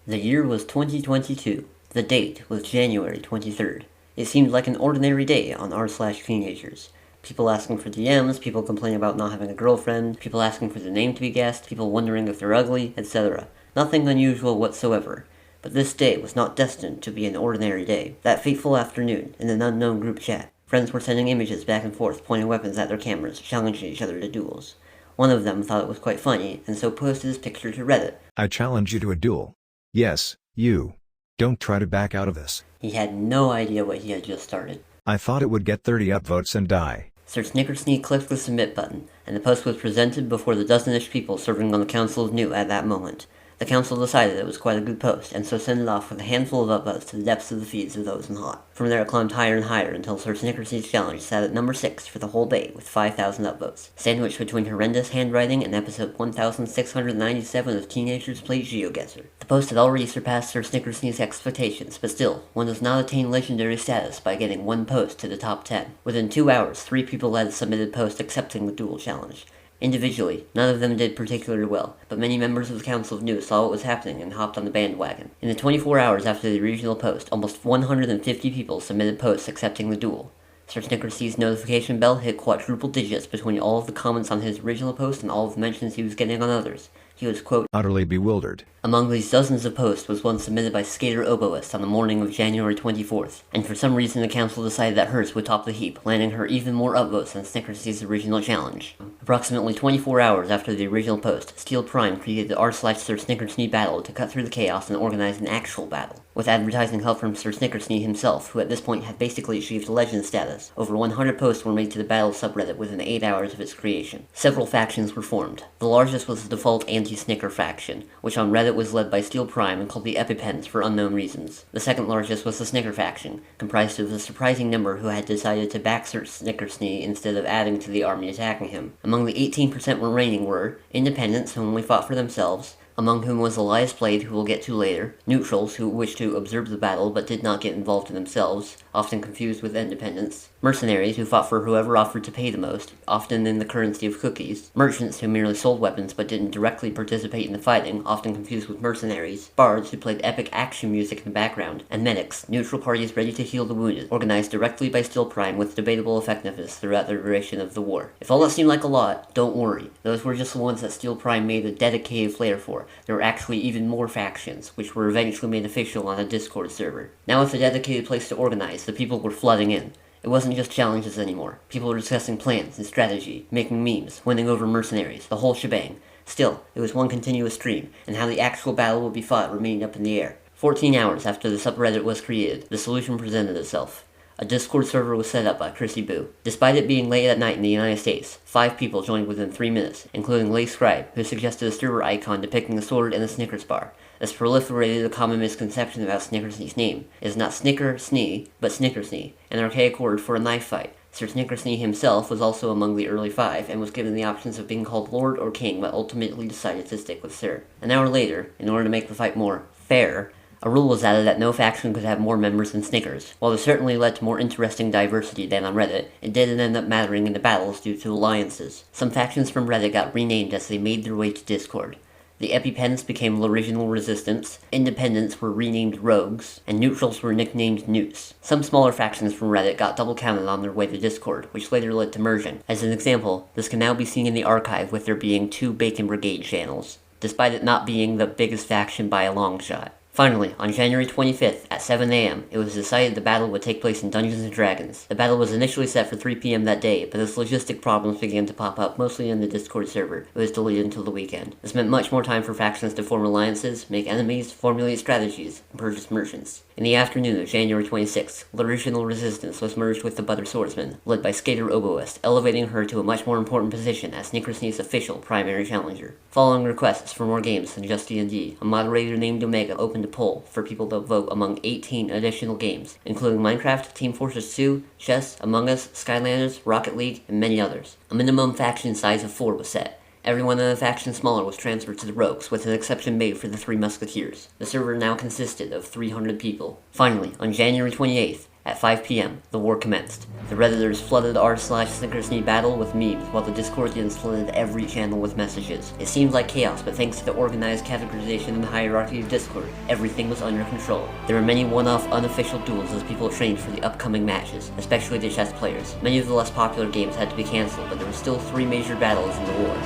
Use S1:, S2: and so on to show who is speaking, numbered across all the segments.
S1: The year was 2022. The date was January 23rd. It seemed like an ordinary day on r/teenagers. People asking for DMs, people complaining about not having a girlfriend, people asking for their name to be guessed, people wondering if they're ugly, etc. Nothing unusual whatsoever. But this day was not destined to be an ordinary day. That fateful afternoon, in an unknown group chat, friends were sending images back and forth, pointing weapons at their cameras, challenging each other to duels. One of them thought it was quite funny, and so posted his picture to Reddit.
S2: I challenge you to a duel. Yes, you. Don't try to back out of this.
S1: He had no idea what he had just started.
S2: I thought it would get 30 upvotes and die.
S1: Sir Snickersnee clicked the submit button, and the post was presented before the dozenish people serving on the Council of New at that moment. The council decided it was quite a good post, and so sent it off with a handful of upvotes to the depths of the feeds of those in hot. From there it climbed higher and higher until Sir Snickersnee's challenge sat at number 6 for the whole day with 5,000 upvotes, sandwiched between horrendous handwriting and episode 1697 of Teenagers Play GeoGuessr. The post had already surpassed Sir Snickersnee's expectations, but still, one does not attain legendary status by getting one post to the top 10. Within 2 hours, 3 people had a submitted post accepting the duel challenge. Individually, none of them did particularly well, but many members of the Council of New saw what was happening and hopped on the bandwagon. In the 24 hours after the original post, almost 150 people submitted posts accepting the duel. Sir Snickersnee's notification bell hit quadruple digits between all of the comments on his original post and all of the mentions he was getting on others. He was, quote,
S2: utterly bewildered.
S1: Among these dozens of posts was one submitted by Skater Oboist on the morning of January 24th, and for some reason the council decided that hers would top the heap, landing her even more upvotes than Snickersnee's original challenge. Approximately 24 hours after the original post, Steel Prime created the r/Sir Snickersnee battle to cut through the chaos and organize an actual battle. With advertising help from Sir Snickersnee himself, who at this point had basically achieved legend status, over 100 posts were made to the battle subreddit within 8 hours of its creation. Several factions were formed. The largest was the default anti-Snicker faction, which on Reddit was led by Steel Prime and called the Epipens for unknown reasons. The second largest was the Snicker faction, comprised of a surprising number who had decided to back Sir Snickersnee instead of adding to the army attacking him. Among the 18% remaining were independents who only fought for themselves, among whom was Elias Blade, who we'll get to later, neutrals who wished to observe the battle but did not get involved themselves, often confused with independents, mercenaries who fought for whoever offered to pay the most, often in the currency of cookies, merchants who merely sold weapons but didn't directly participate in the fighting, often confused with mercenaries, bards who played epic action music in the background, and medics, neutral parties ready to heal the wounded, organized directly by Steel Prime with debatable effectiveness throughout the duration of the war. If all that seemed like a lot, don't worry. Those were just the ones that Steel Prime made a dedicated flair for. There were actually even more factions, which were eventually made official on a Discord server. Now with a dedicated place to organize, the people were flooding in. It wasn't just challenges anymore. People were discussing plans and strategy, making memes, winning over mercenaries, the whole shebang. Still, it was one continuous stream, and how the actual battle would be fought remained up in the air. 14 hours after the subreddit was created, the solution presented itself. A Discord server was set up by Chrissy Boo. Despite it being late at night in the United States, 5 people joined within 3 minutes, including Leigh Scribe, who suggested a server icon depicting a sword and a Snickers bar. This proliferated a common misconception about Snickersnee's name. It is not Snicker-Snee, but Snickersnee, an archaic word for a knife fight. Sir Snickersnee himself was also among the early 5, and was given the options of being called Lord or King, but ultimately decided to stick with Sir. An hour later, in order to make the fight more fair, a rule was added that no faction could have more members than Snickers. While this certainly led to more interesting diversity than on Reddit, it didn't end up mattering in the battles due to alliances. Some factions from Reddit got renamed as they made their way to Discord. The Epipens became L'Original Resistance, Independents were renamed Rogues, and Neutrals were nicknamed Newts. Some smaller factions from Reddit got double counted on their way to Discord, which later led to merging. As an example, this can now be seen in the archive with there being 2 Bacon Brigade channels, despite it not being the biggest faction by a long shot. Finally, on January 25th at 7 a.m., it was decided the battle would take place in Dungeons & Dragons. The battle was initially set for 3 p.m. that day, but as logistic problems began to pop up, mostly in the Discord server, it was delayed until the weekend. This meant much more time for factions to form alliances, make enemies, formulate strategies, and purchase merchants. In the afternoon of January 26th, L'Original Resistance was merged with the Butter Swordsman, led by Skater Oboist, elevating her to a much more important position as Snickersnee's official primary challenger. Following requests for more games than just D&D, a moderator named Omega opened a poll for people to vote among 18 additional games, including Minecraft, Team Fortress 2, Chess, Among Us, Skylanders, Rocket League, and many others. A minimum faction size of 4 was set. Everyone in a faction smaller was transferred to the Rogues, with an exception made for the 3 Musketeers. The server now consisted of 300 people. Finally, on January 28th, At 5 p.m., the war commenced. The Redditors flooded r/Snickersnee battle with memes, while the Discordians flooded every channel with messages. It seemed like chaos, but thanks to the organized categorization and hierarchy of Discord, everything was under control. There were many one-off unofficial duels as people trained for the upcoming matches, especially the chess players. Many of the less popular games had to be cancelled, but there were still 3 major battles in the war.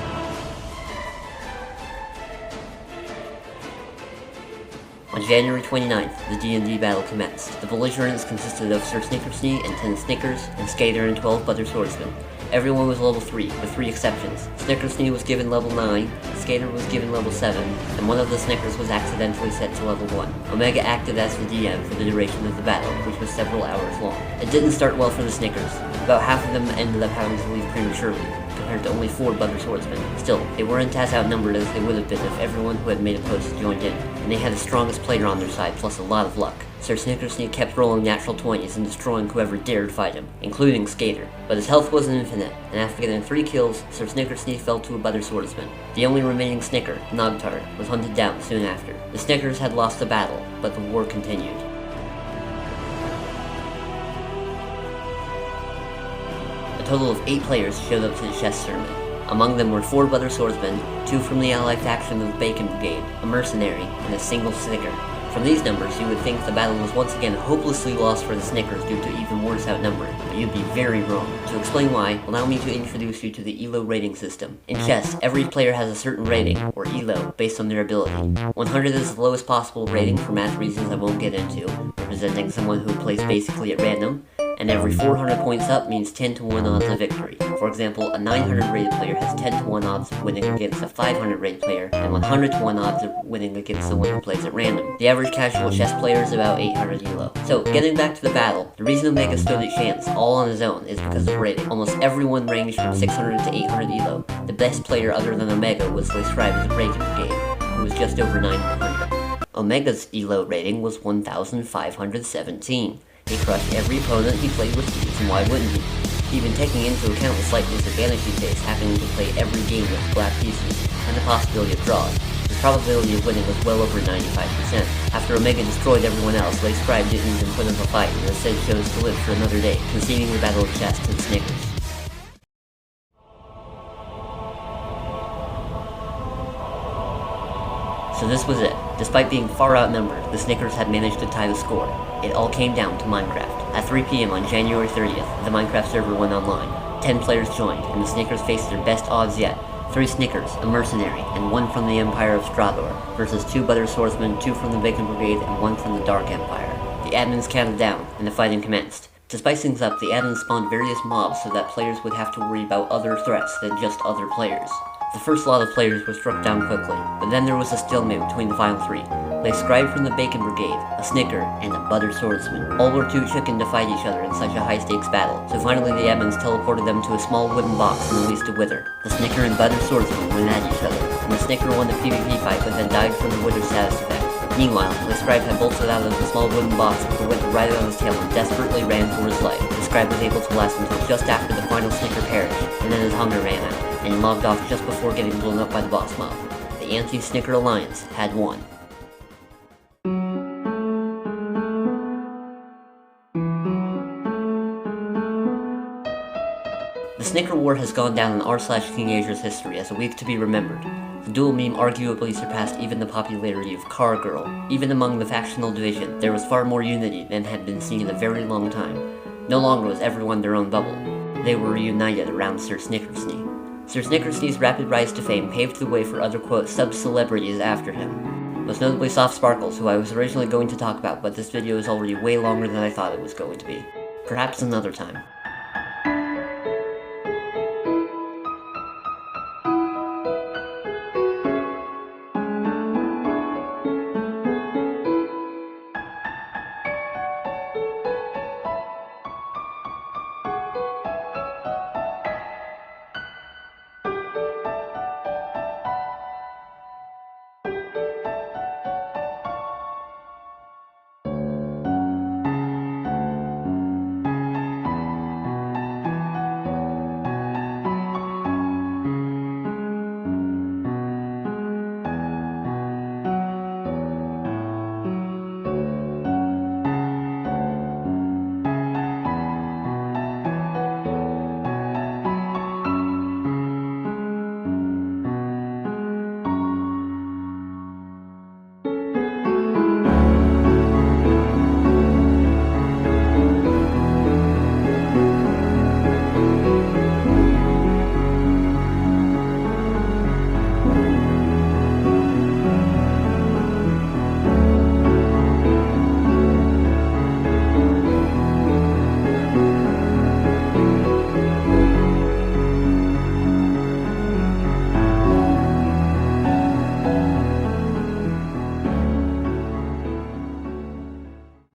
S1: On January 29th, the D&D battle commenced. The belligerents consisted of Sir Snickersnee and 10 Snickers, and Skater and 12 Butter Swordsmen. Everyone was level 3, with 3 exceptions. Snickersnee was given level 9, Skater was given level 7, and one of the Snickers was accidentally set to level 1. Omega acted as the DM for the duration of the battle, which was several hours long. It didn't start well for the Snickers. About half of them ended up having to leave prematurely, compared to only 4 Butter Swordsmen. Still, they weren't as outnumbered as they would have been if everyone who had made a post joined in, and they had the strongest player on their side, plus a lot of luck. Sir Snickersnee kept rolling natural 20s and destroying whoever dared fight him, including Skater. But his health wasn't infinite, and after getting 3 kills, Sir Snickersnee fell to a Butter Swordsman. The only remaining Snicker, Nogtard, was hunted down soon after. The Snickers had lost the battle, but the war continued. A total of 8 players showed up to the chess tournament. Among them were 4 Butter Swordsmen, 2 from the allied faction of the Bacon Brigade, a mercenary, and a single Snicker. From these numbers, you would think the battle was once again hopelessly lost for the Snickers due to even worse outnumbering, but you'd be very wrong. To explain why, allow me to introduce you to the Elo rating system. In chess, every player has a certain rating, or Elo, based on their ability. 100 is the lowest possible rating for math reasons I won't get into, representing someone who plays basically at random, and every 400 points up means 10 to 1 odds of victory. For example, a 900 rated player has 10 to 1 odds of winning against a 500 rated player, and 100 to 1 odds of winning against someone who plays at random. The average casual chess player is about 800 Elo. So, getting back to the battle, the reason Omega stood a chance all on his own is because of rating. Almost everyone ranged from 600 to 800 Elo. The best player other than Omega was described as a Bacon Brigade, who was just over 900. Omega's Elo rating was 1,517. He crushed every opponent he played with ease, and why wouldn't he? Even taking into account the slight disadvantage he faced happening to play every game with black pieces, and the possibility of draws, his probability of winning was well over 95%. After Omega destroyed everyone else, Lay Scribe didn't even put up a fight, and instead chose to live for another day, conceding the Battle of Chess to the Snickers. So this was it. Despite being far outnumbered, the Snickers had managed to tie the score. It all came down to Minecraft. At 3 p.m. on January 30th, the Minecraft server went online. 10 players joined, and the Snickers faced their best odds yet. 3 Snickers, a mercenary, and 1 from the Empire of Strador, versus 2 Butter Swordsmen, 2 from the Bacon Brigade, and 1 from the Dark Empire. The admins counted down, and the fighting commenced. To spice things up, the admins spawned various mobs so that players would have to worry about other threats than just other players. The first lot of players were struck down quickly, but then there was a stalemate between the final 3. Lay Scribe from the Bacon Brigade, a Snicker, and a Butter Swordsman. All were too chicken to fight each other in such a high-stakes battle, so finally the admins teleported them to a small wooden box and released a Wither. The Snicker and Butter Swordsman went at each other, and the Snicker won the PvP fight but then died from the Wither status effect. Meanwhile, Lay Scribe had bolted out of the small wooden box with the Wither right on his tail and desperately ran for his life. The Scribe was able to last until just after the final Snicker perished, and then his hunger ran out, and logged off just before getting blown up by the boss mob. The Anti-Snicker Alliance had won. The Snicker War has gone down in r/King Asia's history as a week to be remembered. The duel meme arguably surpassed even the popularity of Car Girl. Even among the factional division, there was far more unity than had been seen in a very long time. No longer was everyone their own bubble. They were reunited around Sir Snickersnee. Sir Snickersnee's rapid rise to fame paved the way for other, quote, sub-celebrities after him. Most notably Soft Sparkles, who I was originally going to talk about, but this video is already way longer than I thought it was going to be. Perhaps another time.